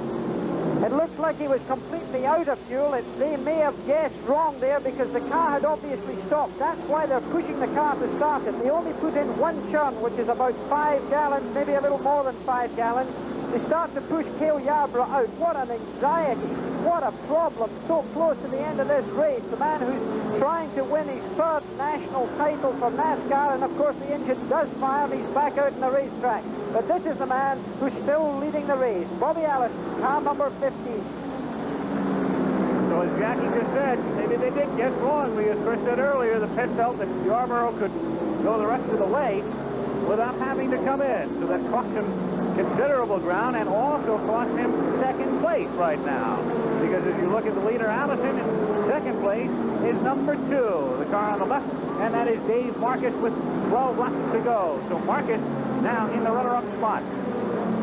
It looks like he was completely out of fuel. They may have guessed wrong there because the car had obviously stopped. That's why they're pushing the car to start it. They only put in one churn, which is about 5 gallons, maybe a little more than 5 gallons. They start to push Cale Yarborough out. What an anxiety. What a problem. So close to the end of this race. The man who's trying to win his 3rd national title for NASCAR, and of course the engine does fire and he's back out in the racetrack. But this is the man who's still leading the race. Bobby Allison, car number 15. So as Jackie just said, maybe they did guess wrongly. As Chris said earlier, the pit felt that Yarborough could go the rest of the way without having to come in. So that cost him considerable ground and also cost him second place right now. Because if you look at the leader, Allison, in second place is number 2, the car on the left, and that is Dave Marcus with 12 laps to go. So Marcus now in the runner-up spot.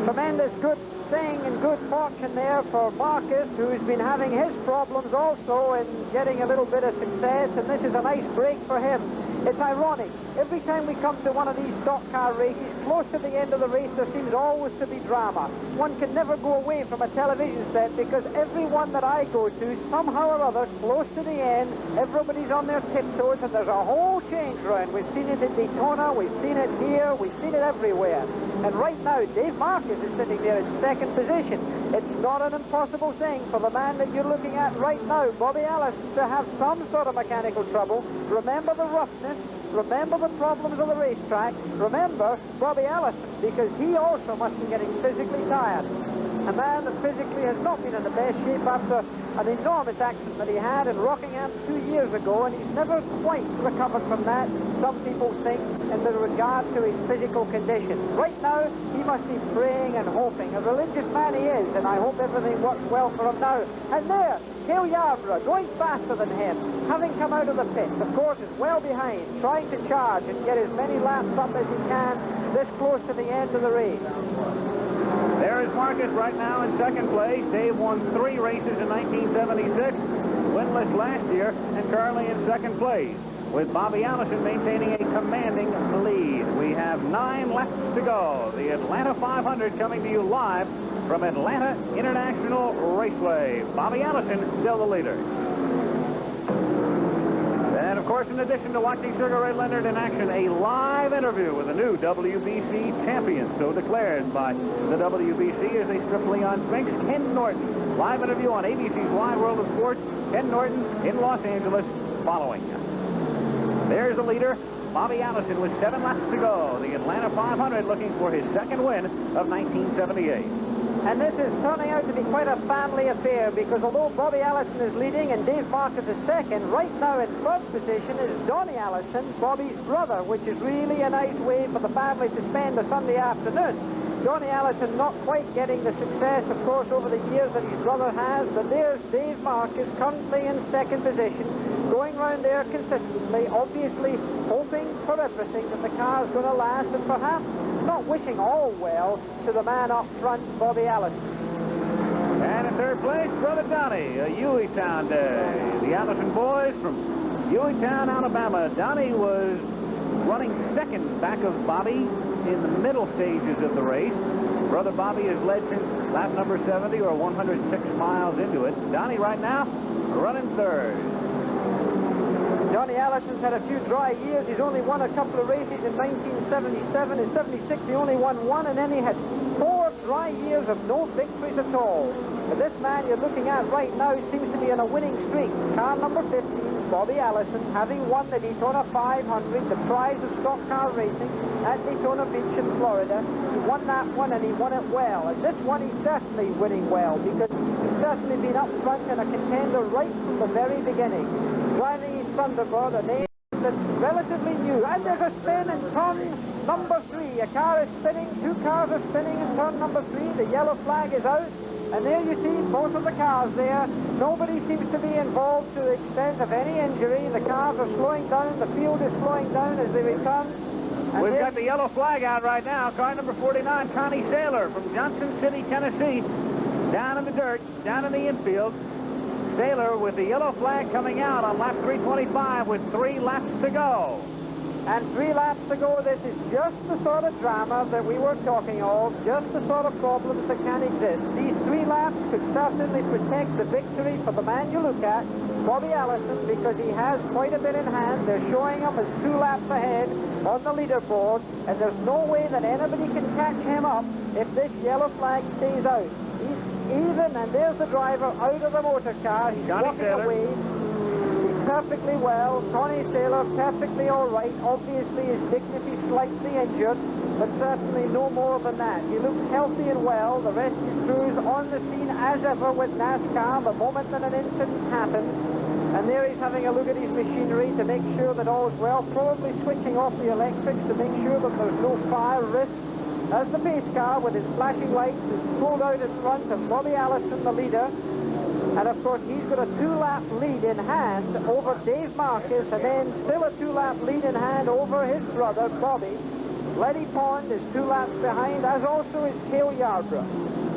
Tremendous good thing and good fortune there for Marcus, who's been having his problems also in getting a little bit of success, and this is a nice break for him. It's ironic. Every time we come to one of these stock car races, close to the end of the race, there seems always to be drama. One can never go away from a television set because every one that I go to, somehow or other, close to the end, everybody's on their tiptoes and there's a whole change round. We've seen it at Daytona, we've seen it here, we've seen it everywhere. And right now, Dave Marcus is sitting there in second position. It's not an impossible thing for the man that you're looking at right now, Bobby Allison, to have some sort of mechanical trouble. Remember the roughness. Remember the problems of the racetrack. Remember Bobby Allison, because he also must be getting physically tired. A man that physically has not been in the best shape after an enormous accident that he had in Rockingham 2 years ago, and he's never quite recovered from that, some people think, in the regard to his physical condition. Right now, he must be praying and hoping. A religious man he is, and I hope everything works well for him now. And there, Cale Yarborough, going faster than him, having come out of the pits, of course, is well behind, trying to charge and get as many laps up as he can this close to the end of the race. There is Marcus right now in second place. Dave won 3 races in 1976, winless last year, and currently in second place, with Bobby Allison maintaining a commanding lead. We have 9 laps to go. The Atlanta 500 coming to you live from Atlanta International Raceway. Bobby Allison still the leader. And, of course, in addition to watching Sugar Ray Leonard in action, a live interview with a new WBC champion, so declared by the WBC as they strip Leon Spinks, Ken Norton. Live interview on ABC's Wide World of Sports. Ken Norton in Los Angeles following. There's the leader, Bobby Allison, with 7 laps to go. The Atlanta 500 looking for his second win of 1978. And this is turning out to be quite a family affair, because although Bobby Allison is leading and Dave Marcus is second, right now in third position is Donnie Allison, Bobby's brother, which is really a nice way for the family to spend a Sunday afternoon. Donnie Allison not quite getting the success, of course, over the years that his brother has, but there's Dave Marcus currently in second position, going round there consistently, obviously hoping for everything that the car's going to last, and perhaps not wishing all well to the man up front, Bobby Allison. And in third place, Brother Donnie, a Hueytown day. The Allison boys from Hueytown, Alabama. Donnie was running second back of Bobby in the middle stages of the race. Brother Bobby has led since lap number 70, or 106 miles into it. Donnie right now running third. Donnie Allison's had a few dry years. He's only won a couple of races in 1977. In 76, he only won 1, and then he had 4 dry years of no victories at all. But this man you're looking at right now seems to be on a winning streak. Car number 15, Bobby Allison, having won the Daytona 500, the prize of stock car racing at Daytona Beach in Florida. He won that one, and he won it well. And this one he's certainly winning well, because he's certainly been up front and a contender right from the very beginning. Driving his Thunderbird, a name that's relatively new. And there's a spin in turn number 3. A car is spinning, 2 cars are spinning in turn number 3. The yellow flag is out. And there you see both of the cars there. Nobody seems to be involved to the extent of any injury. The cars are slowing down. The field is slowing down as they return. And we've got the yellow flag out right now. Car number 49, Connie Saylor from Johnson City, Tennessee. Down in the dirt, down in the infield. Saylor with the yellow flag coming out on lap 325 with 3 laps to go. And 3 laps to go. This is just the sort of drama that we were talking of, just the sort of problems that can exist. These 3 laps could certainly protect the victory for the man you look at, Bobby Allison, because he has quite a bit in hand. They're showing him as 2 laps ahead on the leaderboard, and there's no way that anybody can catch him up if this yellow flag stays out. He's even, and there's the driver out of the motor car. He's walking away. He's perfectly well. Connie Saylor perfectly all right. Obviously his dignity slightly injured, but certainly no more than that. He looks healthy and well. The rescue crews on the scene as ever with NASCAR the moment that an incident happens. And there he's having a look at his machinery to make sure that all's well, probably switching off the electrics to make sure that there's no fire risk. As the pace car with his flashing lights is pulled out in front of Bobby Allison, the leader. And of course, he's got a 2-lap lead in hand over Dave Marcus, and then still a 2-lap lead in hand over his brother, Bobby. Letty Pond is 2 laps behind, as also is Cale Yarborough.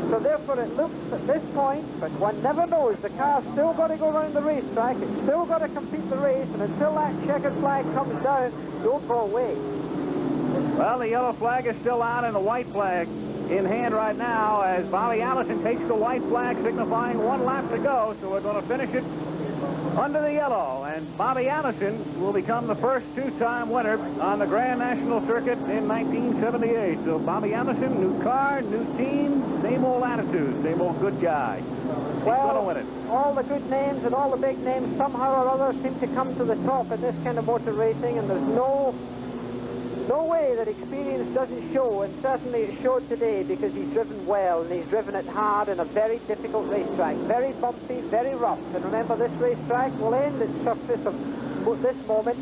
So therefore, it looks at this point, but one never knows. The car's still got to go around the racetrack. It's still got to complete the race, and until that checkered flag comes down, don't go away. Well, the yellow flag is still out and the white flag in hand right now as Bobby Allison takes the white flag signifying 1 lap to go. So we're going to finish it under the yellow. And Bobby Allison will become the first 2-time winner on the Grand National Circuit in 1978. So Bobby Allison, new car, new team, same old attitude, same old good guy. He's going to win it. All the good names and all the big names somehow or other seem to come to the top in this kind of motor racing, and there's no way that experience doesn't show, and certainly it showed today because he's driven well and he's driven it hard in a very difficult racetrack. Very bumpy, very rough. And remember, this racetrack will end its surface of this moment.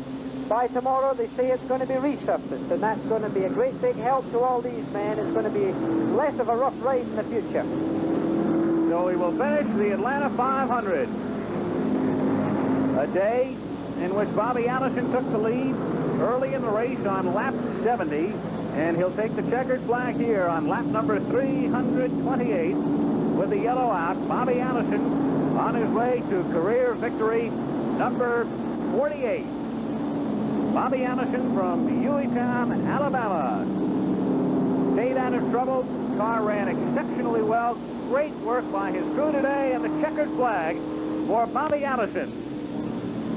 By tomorrow, they say it's going to be resurfaced, and that's going to be a great big help to all these men. It's going to be less of a rough ride in the future. So we will finish the Atlanta 500. A day in which Bobby Allison took the lead early in the race on lap 70, and he'll take the checkered flag here on lap number 328 with the yellow out. Bobby Allison on his way to career victory number 48. Bobby Allison from Hueytown, Alabama. Stayed out of trouble. Car ran exceptionally well. Great work by his crew today, and the checkered flag for Bobby Allison,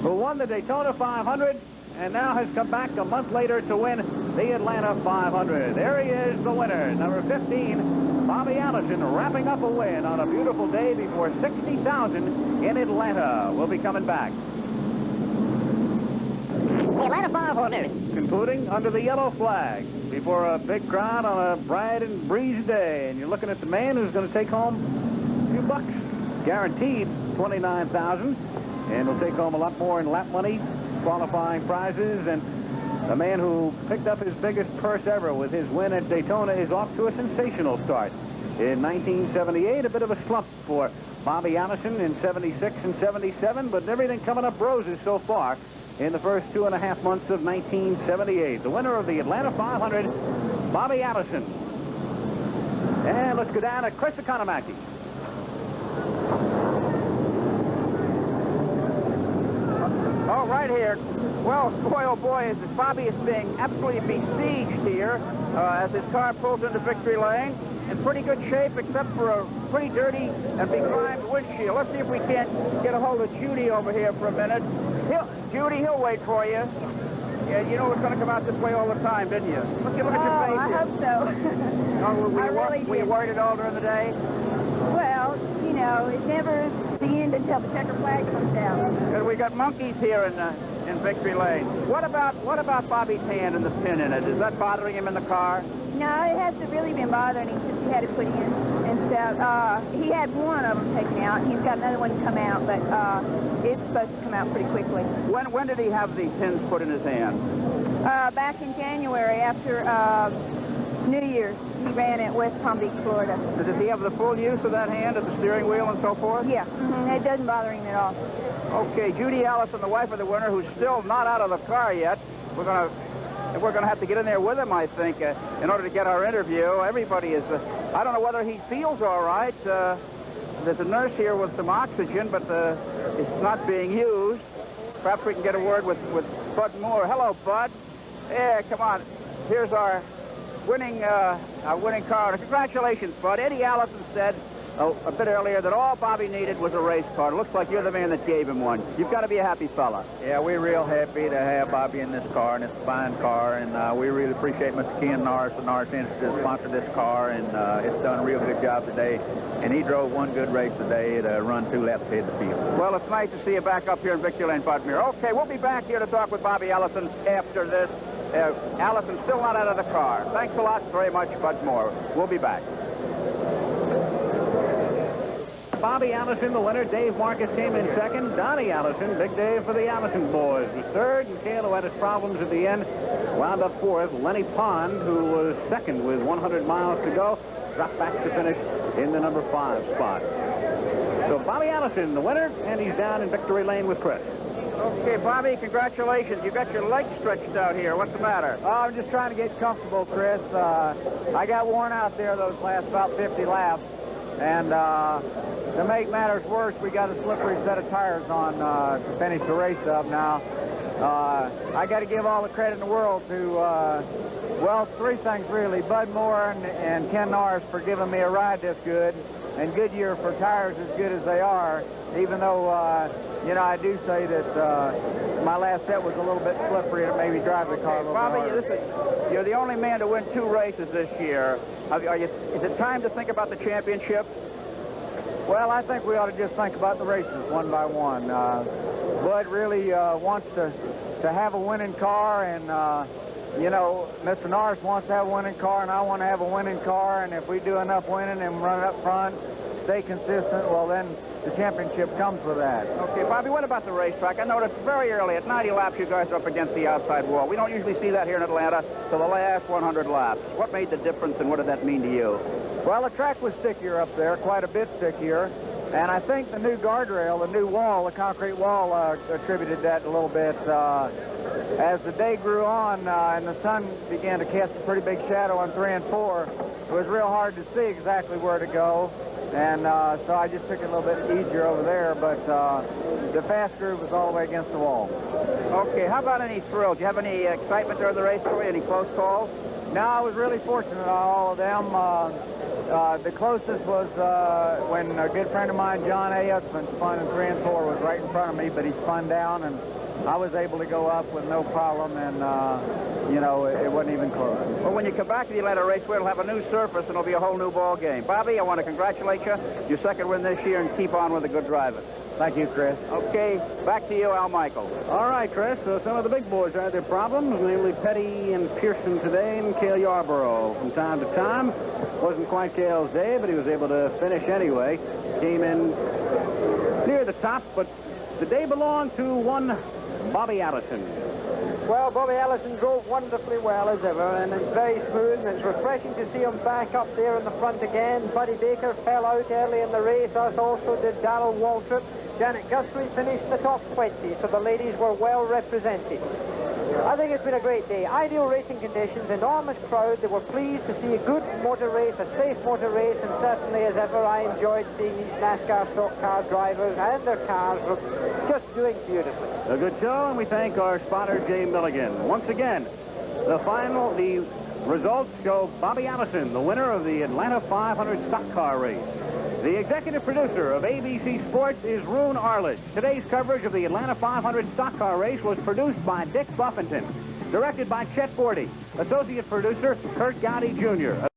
who won the Daytona 500 and now has come back a month later to win the Atlanta 500. There he is, the winner, number 15, Bobby Allison, wrapping up a win on a beautiful day before 60,000 in Atlanta. We'll be coming back. The Atlanta 500. Concluding under the yellow flag before a big crowd on a bright and breezy day. And you're looking at the man who's going to take home a few bucks, guaranteed $29,000, and he'll take home a lot more in lap money, qualifying prizes. And the man who picked up his biggest purse ever with his win at Daytona is off to a sensational start. In 1978, a bit of a slump for Bobby Allison in 76 and 77, but everything coming up roses so far in the first 2.5 months of 1978. The winner of the Atlanta 500, Bobby Allison. And let's go down to Chris Economaki. Oh, right here. Well, boy, oh boy, as Bobby is being absolutely besieged here as his car pulls into victory lane. In pretty good shape, except for a pretty dirty and begrimed windshield. Let's see if we can't get a hold of Judy over here for a minute. Judy, he'll wait for you. Yeah, you know it's going to come out this way all the time, didn't you? Look at your face. I hope so. Were you worried at all during the day? Well, you know, it never is the end until the checker flag comes down. We got monkeys here in victory lane. What about Bobby's hand and the pin in it? Is that bothering him in the car? No, it hasn't really been bothering him since he had it put in and stuff. He had one of them taken out. He's got another one to come out, but it's supposed to come out pretty quickly. When did he have the pins put in his hand? Back in January after New Year's. He ran at West Palm Beach, Florida. Does he have the full use of that hand at the steering wheel and so forth? Yeah, it doesn't bother him at all. Okay, Judy Allison, the wife of the winner, who's still not out of the car yet. We're going to have to get in there with him, I think, in order to get our interview. Everybody is, I don't know whether he feels all right. There's a nurse here with some oxygen, but it's not being used. Perhaps we can get a word with Bud Moore. Hello, Bud. Yeah, come on. Here's our winning car. Congratulations, Bud. Eddie Allison said a bit earlier that all Bobby needed was a race car. It looks like you're the man that gave him one. You've got to be a happy fella. Yeah, we're real happy to have Bobby in this car, and it's a fine car, and we really appreciate Mr. Ken Norris and Norris Industries that sponsored this car, and it's done a real good job today. And he drove one good race today to run 2 laps ahead of the field. Well, it's nice to see you back up here in victory lane, Bud Moore. Okay, we'll be back here to talk with Bobby Allison after this Allison's still not out of the car. Thanks a lot very much, Bud Moore. We'll be back. Bobby Allison, the winner. Dave Marcus came in second. Donnie Allison, big day for the Allison boys, was third. And Cale, who had his problems at the end, wound up fourth. Lenny Pond, who was second with 100 miles to go, dropped back to finish in the number 5 spot. So Bobby Allison, the winner, and he's down in victory lane with Chris. Okay, Bobby, congratulations. You got your legs stretched out here. What's the matter? Oh, I'm just trying to get comfortable, Chris. I got worn out there those last about 50 laps. And to make matters worse, we got a slippery set of tires on to finish the race up now. I got to give all the credit in the world to, well, 3 things really. Bud Moore and Ken Norris for giving me a ride this good, and Goodyear for tires as good as they are, even though, you know, I do say that my last set was a little bit slippery and it made me drive the car a little Bobby, harder. you're the only man to win 2 races this year. Is it time to think about the championship? Well, I think we ought to just think about the races one by one. Bud really wants to have a winning car, and, you know, Mr. Norris wants to have a winning car, and I want to have a winning car, and if we do enough winning and run up front, stay consistent, well, then the championship comes with that. Okay, Bobby, what about the racetrack? I noticed very early, at 90 laps, you guys are up against the outside wall. We don't usually see that here in Atlanta till the last 100 laps. What made the difference, and what did that mean to you? Well, the track was stickier up there, quite a bit stickier. And I think the new guardrail, the new wall, the concrete wall, attributed that a little bit. As the day grew on and the sun began to cast a pretty big shadow on 3 and 4, it was real hard to see exactly where to go. And so I just took it a little bit easier over there, but the fast groove was all the way against the wall. Okay, how about any thrills? Do you have any excitement during the race, Troy? Any close calls? No, I was really fortunate on all of them. The closest was when a good friend of mine, John A. Utzman, spun in 3 and 4, was right in front of me, but he spun down, and I was able to go up with no problem, and, you know, it wasn't even close. Well, when you come back to the Atlanta Raceway, it'll have a new surface, and it'll be a whole new ball game. Bobby, I want to congratulate you. Your second win this year, and keep on with the good driving. Thank you, Chris. Okay, back to you, Al Michaels. All right, Chris. So some of the big boys had their problems, namely Petty and Pearson today, and Cale Yarborough from time to time. Wasn't quite Cale's day, but he was able to finish anyway. Came in near the top, but the day belonged to one Bobby Allison. Well, Bobby Allison drove wonderfully well as ever, and it's very smooth, and it's refreshing to see him back up there in the front again. Buddy Baker fell out early in the race, as also did Darrell Waltrip. Janet Guthrie finished in the top 20, so the ladies were well represented. I think it's been a great day. Ideal racing conditions, enormous crowd. They were pleased to see a good motor race, a safe motor race, and certainly as ever I enjoyed seeing these NASCAR stock car drivers and their cars were just doing beautifully. A good show, and we thank our spotter, Jay Milligan. Once again, the results show Bobby Allison, the winner of the Atlanta 500 stock car race. The executive producer of ABC Sports is Roone Arledge. Today's coverage of the Atlanta 500 stock car race was produced by Dick Buffington. Directed by Chet Forty. Associate producer, Kurt Gowdy Jr.